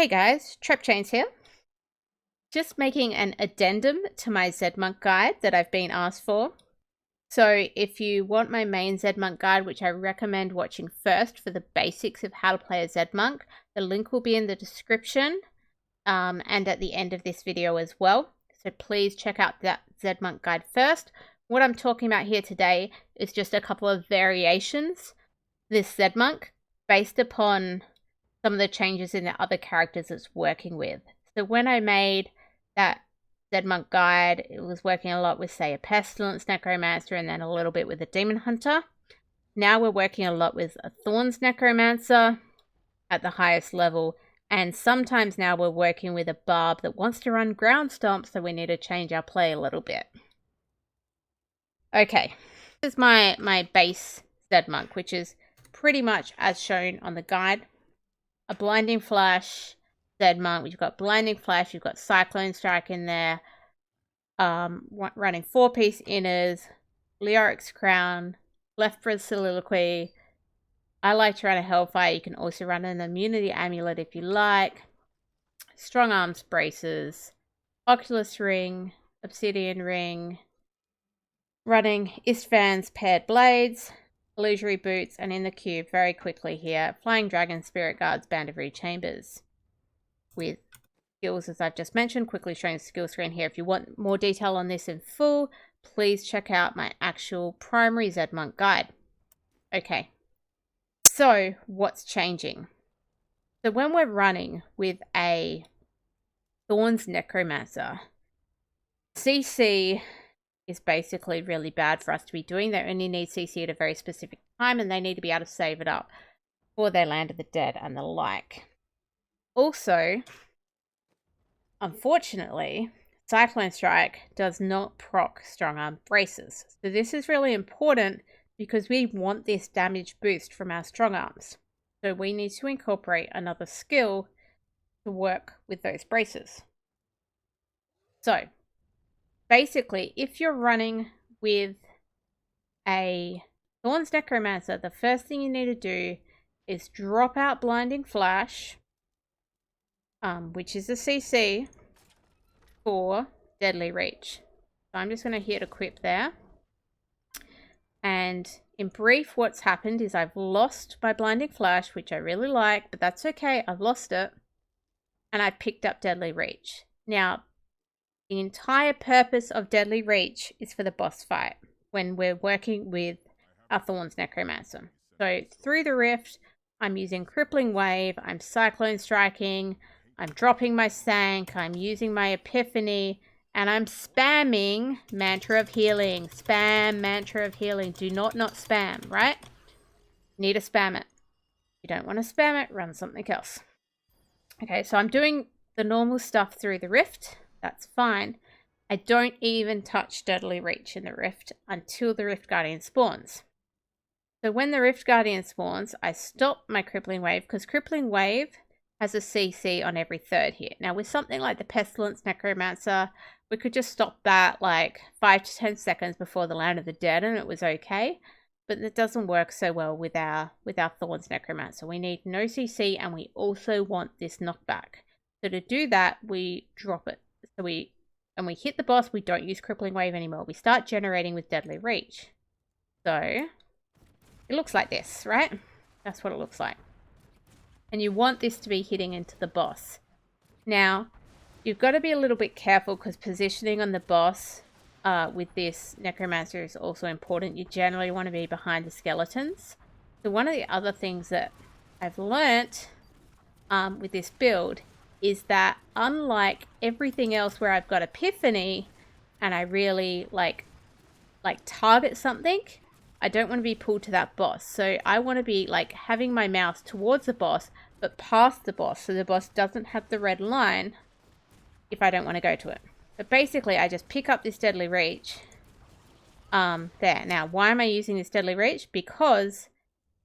Hey guys, TrepChains here. Just making an addendum to my zMonk guide that I've been asked for. So if you want my main zMonk guide, which I recommend watching first for the basics of how to play a zMonk, the link will be in the description and at the end of this video as well. So please check out that zMonk guide first. What I'm talking about here today is just a couple of variations this zMonk based upon some of the changes in the other characters it's working with. So when I made that zMonk guide, it was working a lot with, say, a Pestilence Necromancer and then a little bit with a Demon Hunter. Now we're working a lot with a Thorns Necromancer at the highest level, and sometimes now we're working with a Barb that wants to run Ground Stomp, so we need to change our play a little bit. Okay, this is my base zMonk, which is pretty much as shown on the guide. A Blinding Flash zMonk. You've got Blinding Flash, you've got Cyclone Strike in there, running 4-piece inners, Leoric's Crown, Lethbridge Soliloquy. I like to run a Hellfire. You can also run an Immunity Amulet if you like. Strong Arms Braces, Oculus Ring, Obsidian Ring, running Istvan's Paired Blades, Illusory Boots, and in the cube very quickly here, Flying Dragon, Spirit Guards, Band of Rechambers. With skills, as I've just mentioned, quickly showing the skill screen here. If you want more detail on this in full, please check out my actual primary zMonk guide. Okay, so what's changing? So when we're running with a Thorns Necromancer, CC is basically really bad for us to be doing. They only need CC at a very specific time, and they need to be able to save it up for their Land of the Dead and the like. Also, unfortunately, Cyclone Strike does not proc Strong Arm Braces. So this is really important because we want this damage boost from our Strong Arms. So we need to incorporate another skill to work with those braces. So basically, if you're running with a Thorns Necromancer, the first thing you need to do is drop out Blinding Flash, which is a CC for Deadly Reach. So I'm just going to hit equip there. And in brief, what's happened is I've lost my Blinding Flash, which I really like, but that's okay. I've lost it. And I picked up Deadly Reach. Now, the entire purpose of Deadly Reach is for the boss fight when we're working with our Thorns Necromancer. So through the Rift, I'm using Crippling Wave, I'm Cyclone Striking, I'm dropping my Sank, I'm using my Epiphany, and I'm spamming Mantra of Healing. Spam Mantra of Healing. Do not spam, right? Need to spam it. If you don't want to spam it, run something else. Okay, so I'm doing the normal stuff through the Rift. That's fine. I don't even touch Deadly Reach in the Rift until the Rift Guardian spawns. So when the Rift Guardian spawns, I stop my Crippling Wave because Crippling Wave has a CC on every third hit. Now with something like the Pestilence Necromancer, we could just stop that like 5 to 10 seconds before the Land of the Dead and it was okay. But it doesn't work so well with our Thorns Necromancer. We need no CC and we also want this knockback. So to do that, we drop it. So we hit the boss, we don't use Crippling Wave anymore. We start generating with Deadly Reach. So it looks like this, right? That's what it looks like. And you want this to be hitting into the boss. Now, you've got to be a little bit careful because positioning on the boss with this Necromancer is also important. You generally want to be behind the skeletons. So one of the other things that I've learnt with this build is that unlike everything else where I've got Epiphany and I really like target something, I don't want to be pulled to that boss. So I want to be like having my mouse towards the boss, but past the boss. So the boss doesn't have the red line if I don't want to go to it. But basically I just pick up this Deadly Reach. There. Now, why am I using this Deadly Reach? Because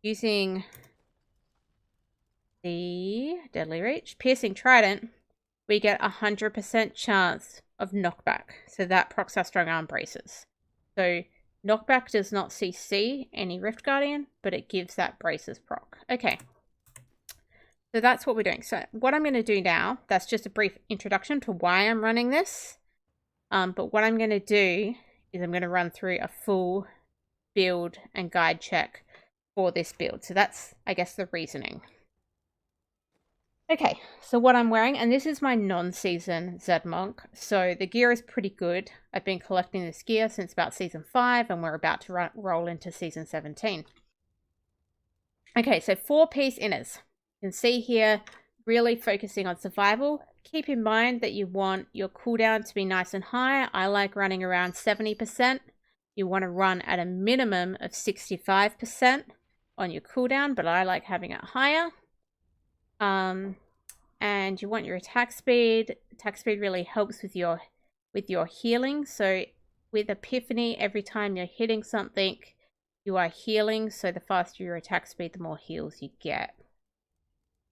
using the Deadly Reach, Piercing Trident, we get 100% chance of knockback. So that procs our Strong Arm Braces. So knockback does not CC any Rift Guardian, but it gives that Braces proc. Okay. So that's what we're doing. So what I'm going to do now, that's just a brief introduction to why I'm running this. But what I'm going to do is I'm going to run through a full build and guide check for this build. So that's, I guess, the reasoning. Okay, so what I'm wearing, and this is my non-season zMonk, so the gear is pretty good. I've been collecting this gear since about season 5, and we're about to roll into season 17. Okay, so 4-piece inners. You can see here, really focusing on survival. Keep in mind that you want your cooldown to be nice and high. I like running around 70%. You want to run at a minimum of 65% on your cooldown, but I like having it higher. And you want your attack speed. Attack speed really helps with your healing. So with Epiphany, every time you're hitting something, you are healing. So the faster your attack speed, the more heals you get.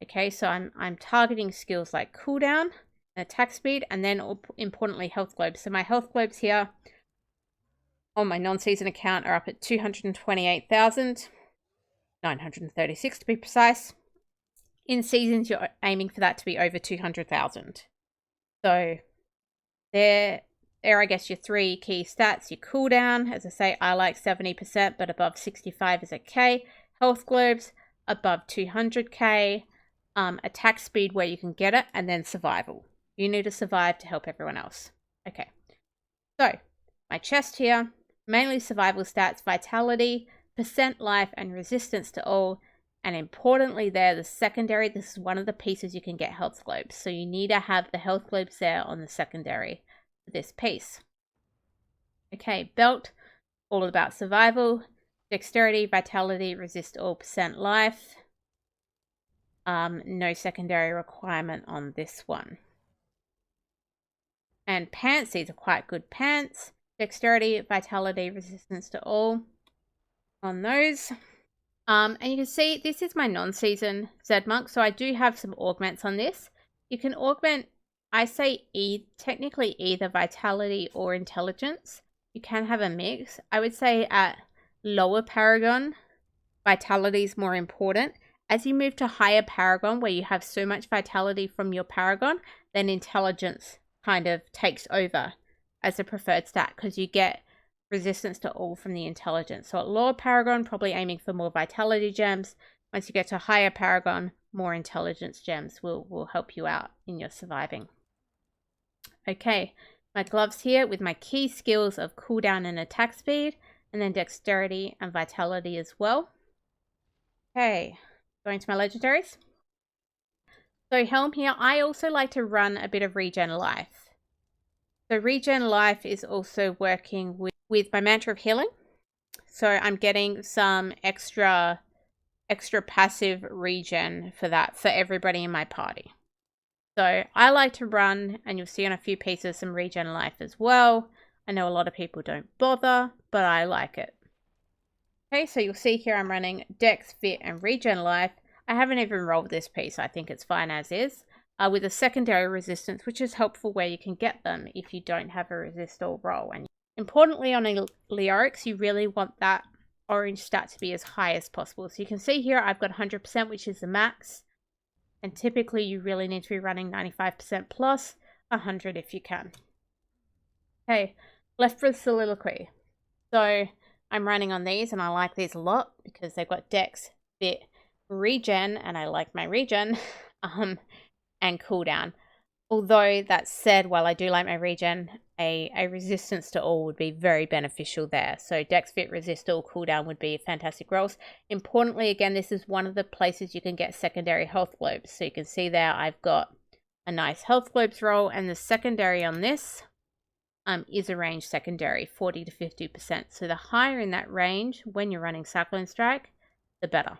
Okay, so I'm targeting skills like cooldown, attack speed, and then importantly health globes. So my health globes here on my non-season account are up at 228,936 to be precise. In seasons, you're aiming for that to be over 200,000. So there I guess your 3 key stats. Your cooldown, as I say, I like 70%, but above 65 is okay. Health globes, above 200k. Attack speed where you can get it, and then survival. You need to survive to help everyone else. Okay, so my chest here, mainly survival stats, vitality, percent life, and resistance to all. And importantly there, the secondary, this is one of the pieces you can get health globes. So you need to have the health globes there on the secondary for this piece. Okay, belt, all about survival, dexterity, vitality, resist all, percent life. No secondary requirement on this one. And pants, these are quite good pants. Dexterity, vitality, resistance to all on those. And you can see this is my non-season zMonk, so I do have some augments on this. You can augment, I say technically either vitality or intelligence. You can have a mix. I would say at lower Paragon, vitality is more important. As you move to higher Paragon, where you have so much vitality from your Paragon, then intelligence kind of takes over as a preferred stat, because you get resistance to all from the intelligence. So at lower Paragon, probably aiming for more vitality gems. Once you get to higher Paragon, more intelligence gems will help you out in your surviving. Okay, my gloves here with my key skills of cooldown and attack speed, and then dexterity and vitality as well. Okay, going to my legendaries. So helm here, I also like to run a bit of regen life. So regen life is also working with my mantra of healing. So I'm getting some extra passive regen for that for everybody in my party. So I like to run, and you'll see on a few pieces, some regen life as well. I know a lot of people don't bother, but I like it. Okay, so you'll see here I'm running Dex, Fit, and Regen Life. I haven't even rolled this piece. I think it's fine as is. With a secondary resistance, which is helpful where you can get them if you don't have a resist or roll. And importantly, on a Leorix, you really want that orange stat to be as high as possible. So you can see here I've got 100%, which is the max. And typically you really need to be running 95% plus 100 if you can. Okay, left for the soliloquy. So I'm running on these, and I like these a lot because they've got Dex, Fit, Regen, and I like my regen, and cooldown. Although that said, while I do like my regen, a resistance to all would be very beneficial there. So Dex, Fit, Resist all, cooldown would be fantastic rolls. Importantly, again, this is one of the places you can get secondary health globes. So you can see there I've got a nice health globes roll, and the secondary on this is a range secondary, 40 to 50%. So the higher in that range when you're running Cyclone Strike, the better.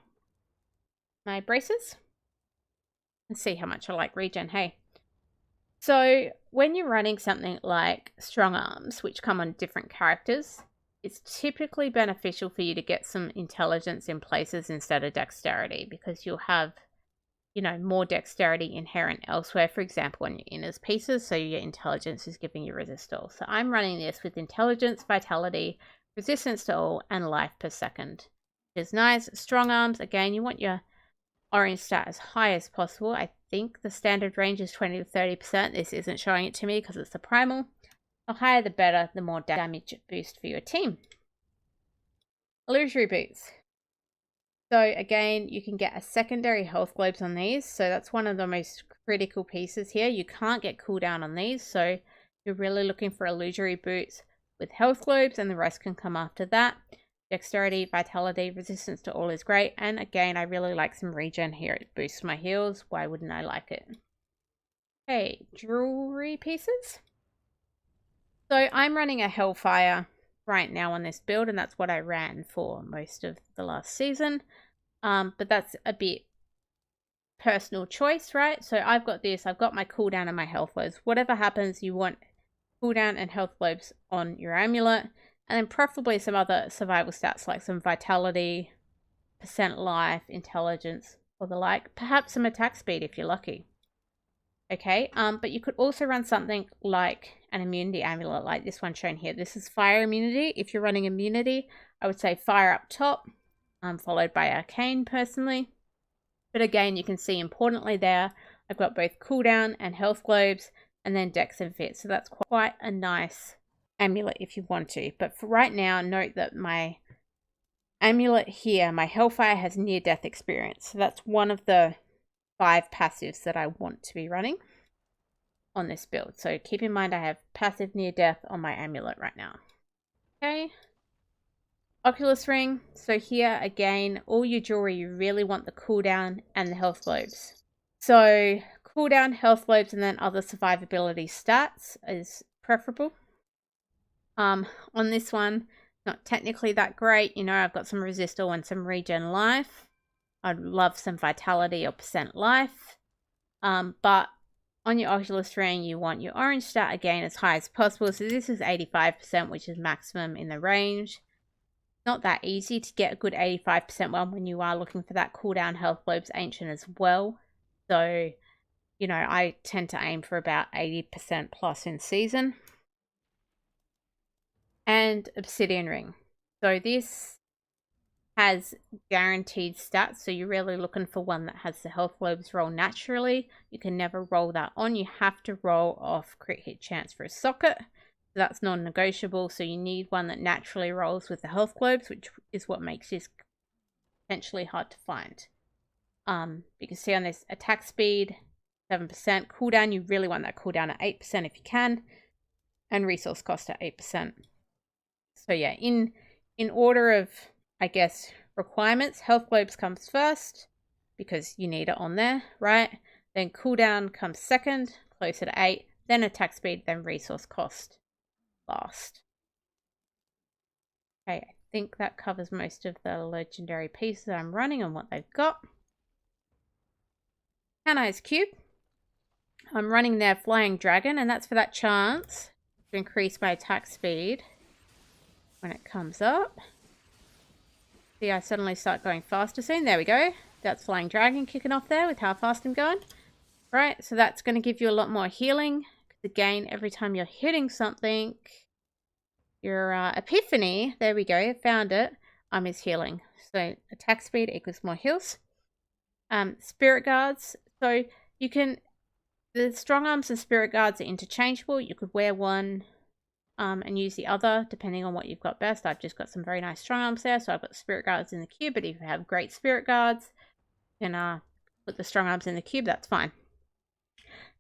My braces. Let's see how much I like regen. Hey. So when you're running something like Strong Arms, which come on different characters, it's typically beneficial for you to get some intelligence in places instead of dexterity, because you'll have, you know, more dexterity inherent elsewhere, for example, on your inners pieces, so your intelligence is giving you resist all. So I'm running this with intelligence, vitality, resistance to all, and life per second. It's nice. Strong Arms, again, you want your orange stat as high as possible. I think the standard range is 20 to 30%. This isn't showing it to me because it's the primal. The higher the better, the more damage boost for your team. Illusory Boots. So again, you can get a secondary health globes on these. So that's one of the most critical pieces here. You can't get cooldown on these. So you're really looking for Illusory Boots with health globes, and the rest can come after that. Dexterity, vitality, resistance to all is great. And again, I really like some regen here. It boosts my heals. Why wouldn't I like it? Okay, jewelry pieces. So I'm running a Hellfire right now on this build, and that's what I ran for most of the last season. But that's a bit personal choice, right? So I've got this, I've got my cooldown and my health globes. Whatever happens, you want cooldown and health globes on your amulet, and then preferably some other survival stats like some vitality, percent life, intelligence, or the like. Perhaps some attack speed if you're lucky. Okay, but you could also run something like an immunity amulet like this one shown here. This is fire immunity. If you're running immunity, I would say fire up top, followed by arcane personally. But again, you can see importantly there, I've got both cooldown and health globes, and then dex and fit. So that's quite a nice amulet if you want to. But for right now, note that my amulet here, my Hellfire, has near-death experience. So that's one of the 5 passives that I want to be running on this build. So keep in mind I have passive near-death on my amulet right now. Okay. Oculus ring. So here again, all your jewelry, you really want the cooldown and the health globes. So cooldown, health globes, and then other survivability stats is preferable. On this one, not technically that great. You know, I've got some resistal and some regen life. I'd love some vitality or percent life. But on your Oculus ring, you want your orange stat again as high as possible. So this is 85%, which is maximum in the range. Not that easy to get a good 85% one when you are looking for that cooldown health globes ancient as well. So, you know, I tend to aim for about 80% plus in season. And obsidian ring. So this has guaranteed stats, so you're really looking for one that has the health globes roll naturally. You can never roll that on. You have to roll off crit hit chance for a socket. So that's non-negotiable. So you need one that naturally rolls with the health globes, which is what makes this potentially hard to find. You can see on this attack speed 7%, cooldown, you really want that cooldown at 8% if you can, and resource cost at 8%. So yeah, in order of, I guess, requirements, health globes comes first because you need it on there, right? Then cooldown comes second, closer to 8, then attack speed, then resource cost last. Okay, I think that covers most of the legendary pieces I'm running and what they've got. Canai's Cube. I'm running their Flying Dragon, and that's for that chance to increase my attack speed when it comes up. See, I suddenly start going faster soon. There we go. That's Flying Dragon kicking off there with how fast I'm going. Right, so that's going to give you a lot more healing. Again, every time you're hitting something, your epiphany, there we go, found it, is healing. So attack speed equals more heals. Spirit Guards. So you can, the strong arms and spirit guards are interchangeable. You could wear one and use the other depending on what you've got best. I've just got some very nice strong arms there, so I've got spirit guards in the cube. But if you have great spirit guards, you can put the strong arms in the cube. That's fine.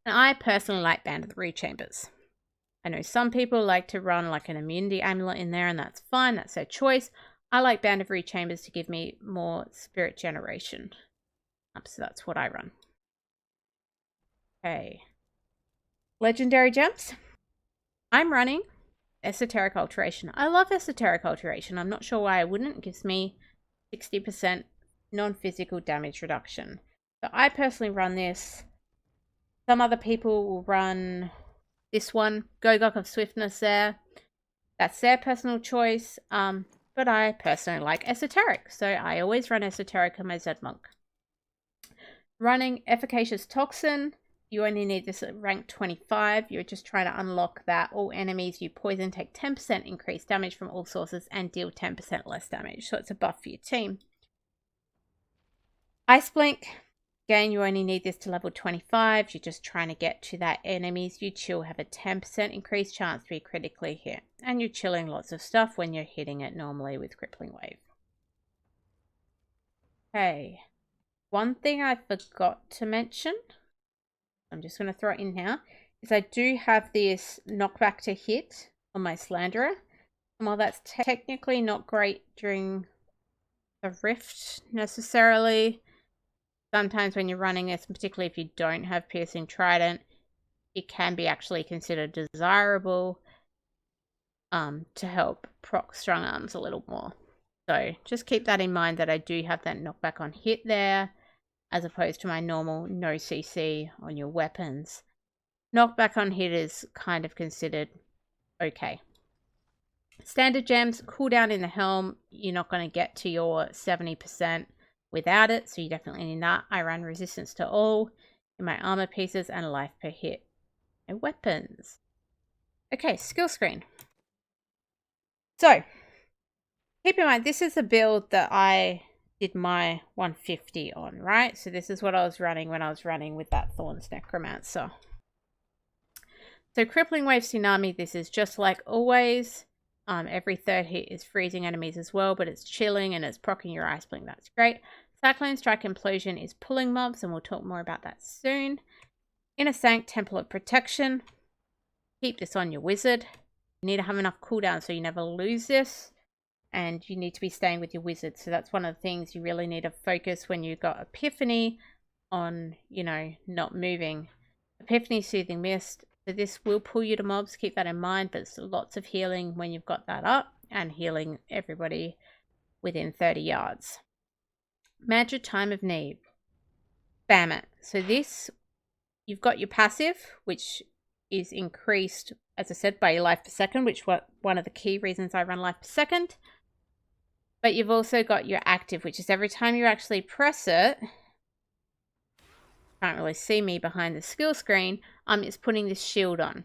And I personally like Band of the Reed Chambers. I know some people like to run like an immunity amulet in there, and that's fine. That's their choice. I like Band of Reed Chambers to give me more spirit generation. So that's what I run. Okay. Legendary gems. I'm running Esoteric Alteration. I love Esoteric Alteration. I'm not sure why I wouldn't. It gives me 60% non-physical damage reduction. So I personally run this. Some other people will run this one, Gogok of Swiftness there. That's their personal choice. But I personally like Esoteric. So I always run Esoteric on my zMonk. Running Efficacious Toxin. You only need this at rank 25. You're just trying to unlock that all enemies you poison take 10% increased damage from all sources and deal 10% less damage. So it's a buff for your team. Ice Blink. Again, you only need this to level 25. You're just trying to get to that enemies you chill have a 10% increased chance to be critically hit. And you're chilling lots of stuff when you're hitting it normally with Crippling Wave. Okay. One thing I forgot to mention, I'm just going to throw it in now, is I do have this knockback to hit on my Slanderer. And while that's technically not great during the Rift necessarily, sometimes when you're running this, particularly if you don't have Piercing Trident, it can be actually considered desirable to help proc Strong Arms a little more. So just keep that in mind, that I do have that knockback on hit there, as opposed to my normal no CC on your weapons. Knockback on hit is kind of considered okay. Standard gems, cooldown in the helm, you're not going to get to your 70% without it, so you definitely need that. I run resistance to all in my armor pieces and life per hit. And weapons. Okay, skill screen. So, keep in mind, this is the build that I did my 150 on, right? So this is what I was running when I was running with that Thorns Necromancer. So Crippling Wave Tsunami, this is just like always. Every third hit is freezing enemies as well, but it's chilling and it's proccing your Ice Blink. That's great. Cyclone Strike Implosion is pulling mobs, and we'll talk more about that soon. Inner Sanct, Temple of Protection. Keep this on your wizard. You need to have enough cooldown so you never lose this. And you need to be staying with your wizard. So that's one of the things you really need to focus when you've got Epiphany on, you know, not moving. Epiphany, Soothing Mist. So this will pull you to mobs, keep that in mind, but it's lots of healing when you've got that up, and healing everybody within 30 yards. Magic Time of Need. Spam it. So this, you've got your passive, which is increased, as I said, by your life per second, which was one of the key reasons I run life per second. But you've also got your active, which is every time you actually press it, can't really see me behind the skill screen, it's putting this shield on.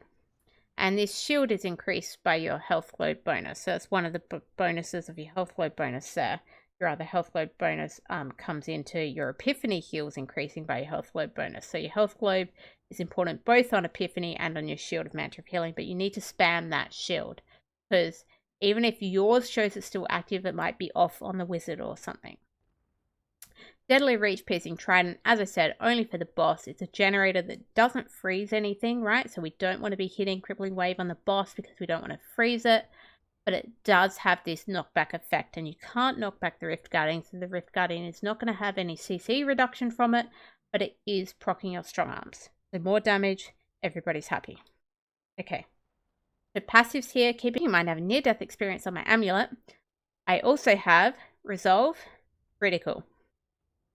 And this shield is increased by your health load bonus. So that's one of the bonuses of your health load bonus there. Your other health load bonus comes into your Epiphany heals increasing by your health load bonus. So your health load is important both on Epiphany and on your Shield of Mantra of Healing, but you need to spam that shield, because even if yours shows it's still active, it might be off on the wizard or something. Deadly Reach Piercing Trident, as I said, only for the boss. It's a generator that doesn't freeze anything, right? So we don't want to be hitting Crippling Wave on the boss because we don't want to freeze it. But it does have this knockback effect, and you can't knock back the Rift Guardian. So the Rift Guardian is not going to have any CC reduction from it, but it is proccing your Strong Arms. So more damage, everybody's happy. Okay. So passives here, keeping in mind I have a near-death experience on my amulet. I also have Resolve, Critical.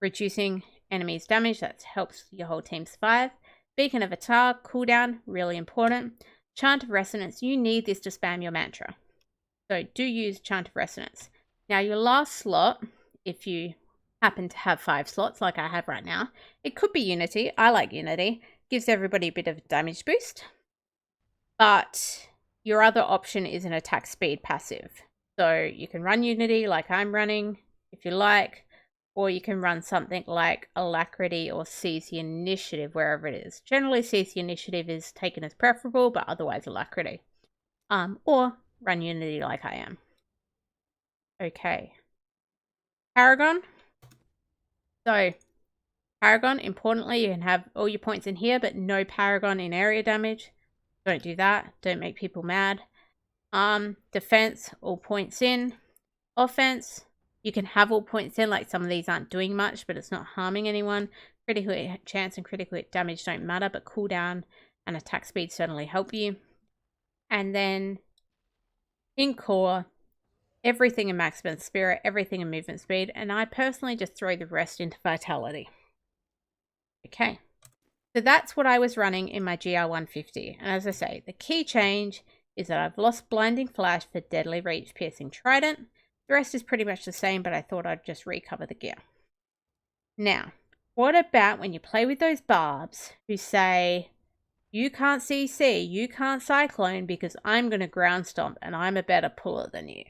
Reducing enemies' damage, that helps your whole team survive. Beacon of Atar, cooldown, really important. Chant of Resonance, you need this to spam your mantra. So do use Chant of Resonance. Now your last slot, if you happen to have 5 slots like I have right now, it could be Unity. I like Unity. Gives everybody a bit of a damage boost. But your other option is an attack speed passive. So you can run Unity like I'm running if you like. Or you can run something like Alacrity or Seize the Initiative, wherever it is. Generally, Seize the Initiative is taken as preferable, but otherwise Alacrity. Or run Unity like I am. Okay. Paragon. So, Paragon, importantly, you can have all your points in here, but no Paragon in area damage. Don't do that. Don't make people mad. Defense, all points in. Offense. You can have all points in, like some of these aren't doing much, but it's not harming anyone. Critical hit chance and critical hit damage don't matter, but cooldown and attack speed certainly help you. And then in core, everything in maximum spirit, everything in movement speed, and I personally just throw the rest into vitality. Okay, so that's what I was running in my GR150. And as I say, the key change is that I've lost Blinding Flash for Deadly Reach Piercing Trident. The rest is pretty much the same, but I thought I'd just recover the gear. Now, what about when you play with those barbs who say, you can't CC, you can't Cyclone because I'm going to ground stomp and I'm a better puller than you?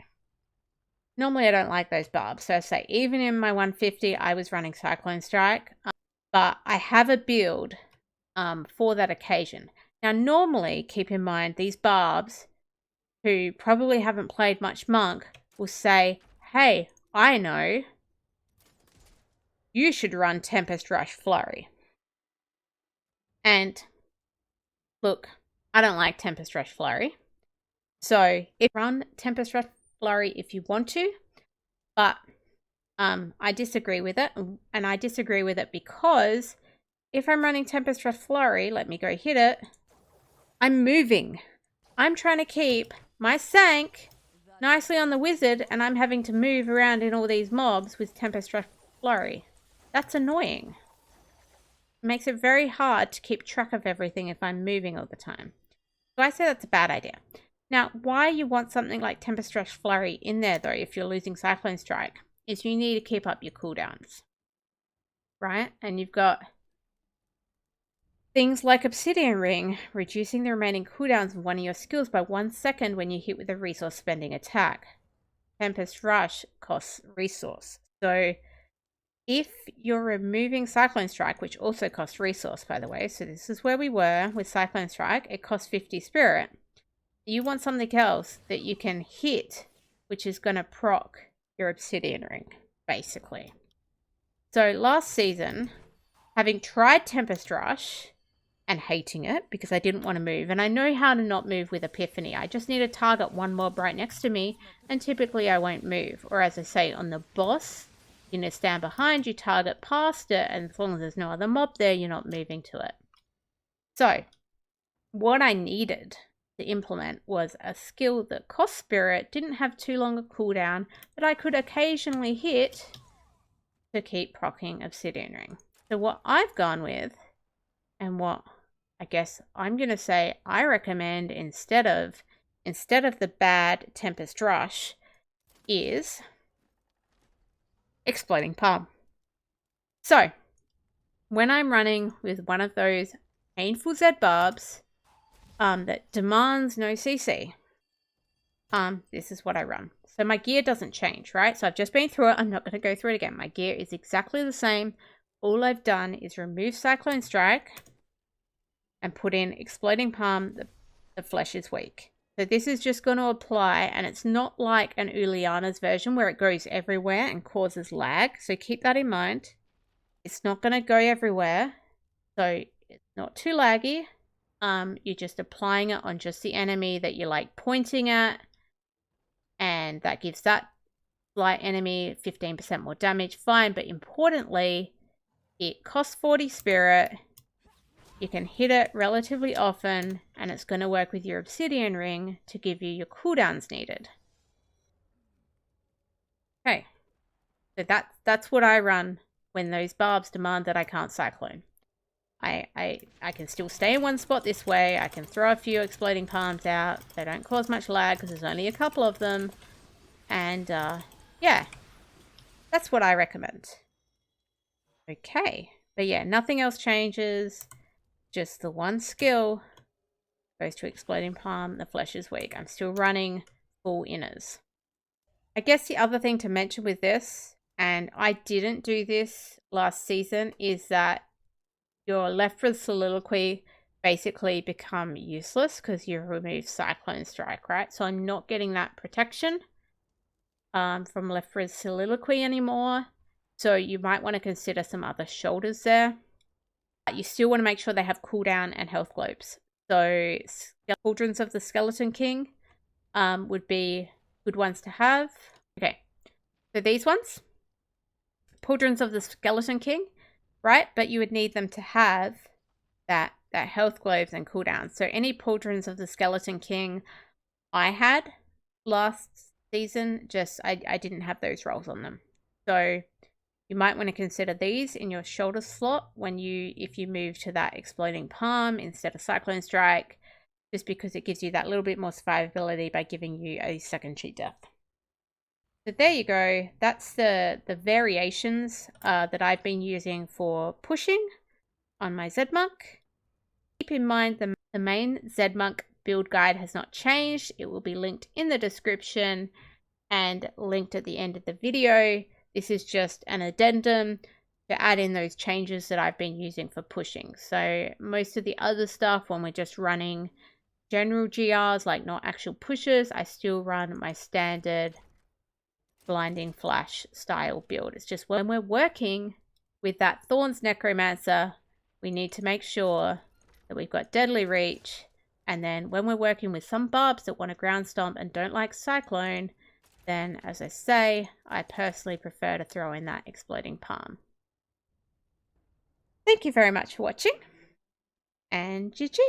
Normally I don't like those barbs. So I say even in my 150, I was running Cyclone Strike. But I have a build for that occasion. Now normally, keep in mind, these barbs who probably haven't played much Monk will say, hey, I know, you should run Tempest Rush Flurry. And look, I don't like Tempest Rush Flurry. So run Tempest Rush Flurry if you want to, but I disagree with it. And I disagree with it because if I'm running Tempest Rush Flurry, let me go hit it, I'm moving. I'm trying to keep my Sank nicely on the wizard, and I'm having to move around in all these mobs with Tempest Rush Flurry. That's annoying. It makes it very hard to keep track of everything if I'm moving all the time. So I say that's a bad idea. Now, why you want something like Tempest Rush Flurry in there, though, if you're losing Cyclone Strike, is you need to keep up your cooldowns. Right? And you've got things like Obsidian Ring, reducing the remaining cooldowns of one of your skills by 1 second when you hit with a resource spending attack. Tempest Rush costs resource. So if you're removing Cyclone Strike, which also costs resource, by the way, so this is where we were with Cyclone Strike, it costs 50 spirit. You want something else that you can hit, which is going to proc your Obsidian Ring, basically. So last season, having tried Tempest Rush and hating it because I didn't want to move, and I know how to not move with Epiphany. I just need to target one mob right next to me, and typically I won't move. Or as I say, on the boss, you know, stand behind, you target past it, and as long as there's no other mob there, you're not moving to it. So what I needed to implement was a skill that cost spirit, didn't have too long a cooldown, but I could occasionally hit to keep proccing Obsidian Ring. So what I've gone with, and what I guess I'm going to say I recommend instead of the bad Tempest Rush, is Exploding Palm. So when I'm running with one of those painful Z barbs that demands no CC, this is what I run. So my gear doesn't change, right? So I've just been through it. I'm not going to go through it again. My gear is exactly the same. All I've done is remove Cyclone Strike and put in Exploding Palm. The flesh is weak. So this is just going to apply, and it's not like an Uliana's version where it goes everywhere and causes lag. So keep that in mind. It's not going to go everywhere. So it's not too laggy. You're just applying it on just the enemy that you're like pointing at. And that gives that light enemy 15% more damage. Fine, but importantly, it costs 40 spirit. You can hit it relatively often, and it's going to work with your Obsidian Ring to give you your cooldowns needed. Okay, so that's what I run when those barbs demand that I can't Cyclone. I can still stay in one spot this way. I can throw a few Exploding Palms out. They don't cause much lag because there's only a couple of them. And yeah, that's what I recommend. Okay, but yeah, nothing else changes. Just the one skill goes to Exploding Palm. The flesh is weak. I'm still running full inners. I guess the other thing to mention with this, and I didn't do this last season, is that your left with Soliloquy basically become useless because you remove Cyclone Strike, right? So I'm not getting that protection from left with Soliloquy anymore. So you might want to consider some other shoulders there. You still want to make sure they have cooldown and health globes. So Pauldrons of the Skeleton King would be good ones to have. Okay, so these ones, Pauldrons of the Skeleton King, right? But you would need them to have that health globes and cooldowns. So any Pauldrons of the Skeleton King I had last season, just I didn't have those rolls on them. So you might want to consider these in your shoulder slot if you move to that Exploding Palm instead of Cyclone Strike, just because it gives you that little bit more survivability by giving you a second cheat death. So there you go. That's the variations that I've been using for pushing on my zMonk. Keep in mind the main zMonk build guide has not changed. It will be linked in the description. and linked at the end of the video. This is just an addendum to add in those changes that I've been using for pushing. So most of the other stuff, when we're just running general GRs, like not actual pushes, I still run my standard blinding flash style build. It's just when we're working with that Thorns Necromancer, we need to make sure that we've got deadly reach. And then when we're working with some barbs that want to ground stomp and don't like cyclone, then as I say, I personally prefer to throw in that exploding palm. Thank you very much for watching, and GG.